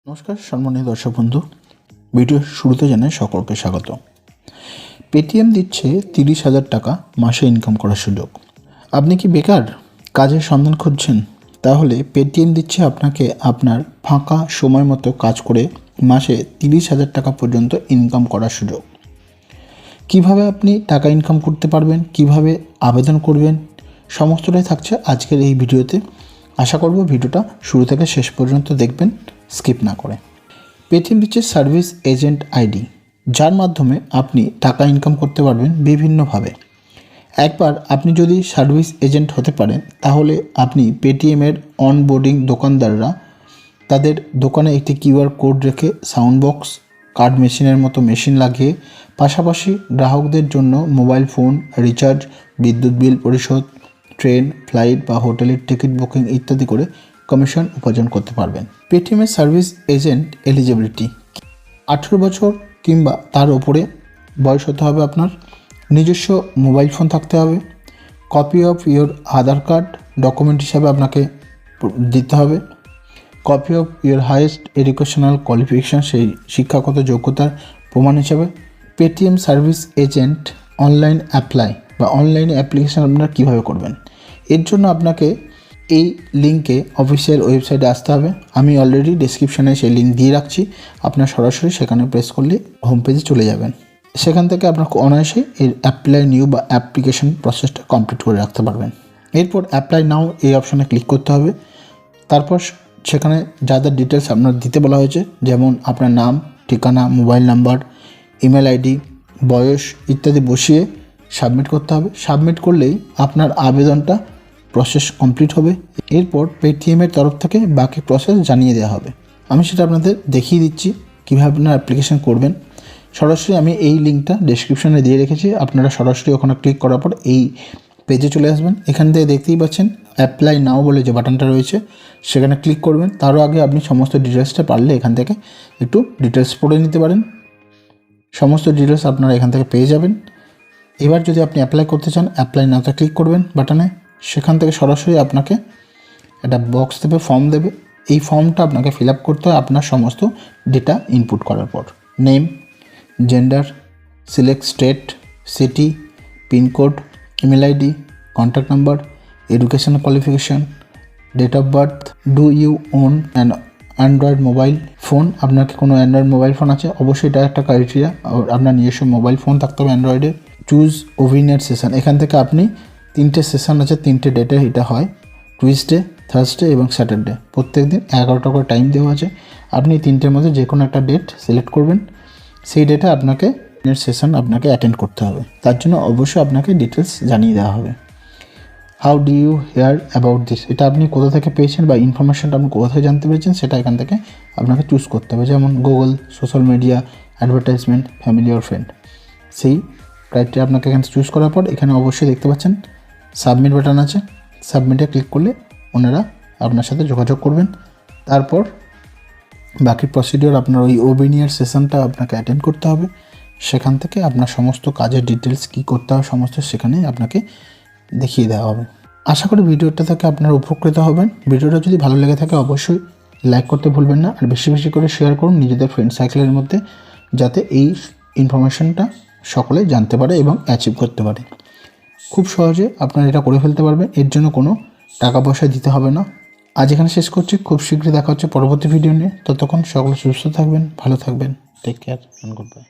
নমস্কার সম্মানীয় দর্শক বন্ধু, ভিডিও শুরুতে জানাই সকলকে স্বাগত। পেটিএম দিচ্ছে 30,000 টাকা মাসে ইনকাম করার সুযোগ। আপনি কি বেকার, কাজের সন্ধান খুঁজছেন? তাহলে পেটিএম দিচ্ছে আপনাকে আপনার ফাঁকা সময় মতো কাজ করে মাসে 30,000 টাকা পর্যন্ত ইনকাম করার সুযোগ। কিভাবে আপনি টাকা ইনকাম করতে পারবেন, কিভাবে আবেদন করবেন, সমস্তটাই থাকছে আজকের এই ভিডিওতে। আশা করব ভিডিওটা শুরু থেকে শেষ পর্যন্ত দেখবেন, স্কিপ না করে। পেটিএম দিচ্ছে সার্ভিস এজেন্ট আইডি, যার মাধ্যমে আপনি টাকা ইনকাম করতে পারবেন বিভিন্নভাবে। একবার আপনি যদি সার্ভিস এজেন্ট হতে পারেন, তাহলে আপনি পেটিএমের অনবোর্ডিং দোকানদাররা তাদের দোকানে একটি কিউআর কোড রেখে সাউন্ড বক্স, কার্ড মেশিনের মতো মেশিন লাগিয়ে পাশাপাশি গ্রাহকদের জন্য মোবাইল ফোন রিচার্জ, বিদ্যুৎ বিল পরিশোধ, ট্রেন, ফ্লাইট বা হোটেলের টিকিট বুকিং ইত্যাদি করে কমিশন উপার্জন করতে পারবেন। পেটিএমের সার্ভিস এজেন্ট এলিজিবিলিটি: 18 বছর কিংবা তার ওপরে বয়স হতে হবে আপনার, নিজস্ব মোবাইল ফোন থাকতে হবে, copy of your Aadhaar card document হিসাবে আপনাকে দিতে হবে, copy of your highest educational qualification, সেই শিক্ষাগত যোগ্যতার প্রমাণ হিসাবে। Paytm service agent online apply বা অনলাইনে অ্যাপ্লিকেশান আপনারা কীভাবে করবেন, এর জন্য আপনাকে এই লিঙ্কে অফিসিয়াল ওয়েবসাইটে আসতে হবে। আমি অলরেডি ডেসক্রিপশানে সেই লিঙ্ক দিয়ে রাখছি, আপনার সরাসরি সেখানে প্রেস করলে হোম পেজে চলে যাবেন। সেখান থেকে আপনার অনায়াসে এই অ্যাপ্লাই নিউ বা অ্যাপ্লিকেশন প্রসেসটা কমপ্লিট করে রাখতে পারবেন। এরপর অ্যাপ্লাই নাও এই অপশানে ক্লিক করতে হবে। তারপর সেখানে যা যা ডিটেলস আপনার দিতে বলা হয়েছে, যেমন আপনার নাম, ঠিকানা, মোবাইল নাম্বার, ইমেল আইডি, বয়স ইত্যাদি বসিয়ে সাবমিট করতে হবে। সাবমিট করলেই আপনার আবেদনটা প্রসেস কমপ্লিট হবে। এরপর পেটিএমের তরফ থেকে বাকি প্রসেস জানিয়ে দেওয়া হবে। আমি সেটা আপনাদের দেখিয়ে দিচ্ছি কীভাবে আপনার অ্যাপ্লিকেশান করবেন। সরাসরি আমি এই লিঙ্কটা ডেসক্রিপশানে দিয়ে রেখেছি, আপনারা সরাসরি ওখানে ক্লিক করার পর এই পেজে চলে আসবেন। এখান থেকে দেখতেই পাচ্ছেন অ্যাপ্লাই নাও বলে যে বাটনটা রয়েছে, সেখানে ক্লিক করবেন। তারও আগে আপনি সমস্ত ডিটেলসটা পারলে এখান থেকে একটু ডিটেলস পড়ে নিতে পারেন। সমস্ত ডিটেলস আপনারা এখান থেকে পেয়ে যাবেন। এবার যদি আপনি অ্যাপ্লাই করতে চান, অ্যাপ্লাই নাওতে ক্লিক করবেন বাটনে। সেখান থেকে সরাসরি আপনাকে একটা বক্স দেবে, ফর্ম দেবে। এই ফর্মটা আপনাকে ফিল আপ করতে হয় আপনার সমস্ত ডেটা ইনপুট করার পর। Name, gender, select state, city, pincode, email ID, contact number, educational qualification, date of birth, do you own an android mobile phone, আপনার কি কোনো অ্যান্ড্রয়েড মোবাইল ফোন আছে? অবশ্যই এটা একটা ক্রাইটেরিয়া, আপনার নিজস্ব মোবাইল ফোন থাকতে হবে অ্যান্ড্রয়েডের। চুজ ওভিনিয়ার সেশন, এখান থেকে আপনি 3টে সেশন আছে, 3টে ডেটে এটা হয়, টুইসডে, থার্সডে এবং স্যাটারডে। প্রত্যেক দিন 11টা করে টাইম দেওয়া আছে। আপনি 3টের মধ্যে যে কোনো একটা ডেট সিলেক্ট করবেন। সেই ডেটে আপনাকে সেশন আপনাকে অ্যাটেন্ড করতে হবে। তার জন্য অবশ্যই আপনাকে ডিটেলস জানিয়ে দেওয়া হবে। How do you hear about this, এটা আপনি কোথা থেকে পেয়েছেন বা ইনফরমেশনটা আপনি কোথা থেকে জানতে পেরেছেন, সেটা এখান থেকে আপনাকে চুজ করতে হবে। যেমন Google, social media, advertisement, family or friend. সেই ক্রাইটেরিয়া আপনাকে এখানে চুজ করার পর এখানে অবশ্যই দেখতে পাচ্ছেন সাবমিট বাটন আছে। সাবমিটে ক্লিক করলে ওনারা আপনার সাথে যোগাযোগ করবেন। তারপর বাকি প্রসিডিওর আপনার ওই ওবিনিয়ার সেশনটা আপনাকে অ্যাটেন্ড করতে হবে। সেখান থেকে আপনার সমস্ত কাজের ডিটেলস কী করতে হবে সমস্ত সেখানে আপনাকে দেখিয়ে দেওয়া হবে। আশা করি ভিডিওটা থেকে আপনারা উপকৃত হবেন। ভিডিওটা যদি ভালো লেগে থাকে অবশ্যই লাইক করতে ভুলবেন না, আর বেশি বেশি করে শেয়ার করুন নিজেদের ফ্রেন্ড সার্কেলের মধ্যে, যাতে এই ইনফরমেশনটা সকলে জানতে পারে এবং অ্যাচিভ করতে পারে। খুব সহজে আপনারা এটা করে ফেলতে পারবেন, এর জন্য কোনো টাকা পয়সা দিতে হবে না। আজ এখানে শেষ করছি, খুব শীঘ্রই দেখা হচ্ছে পরবর্তী ভিডিও নিয়ে। ততক্ষণ সকলে সুস্থ থাকবেন, ভালো থাকবেন। Take care and good by.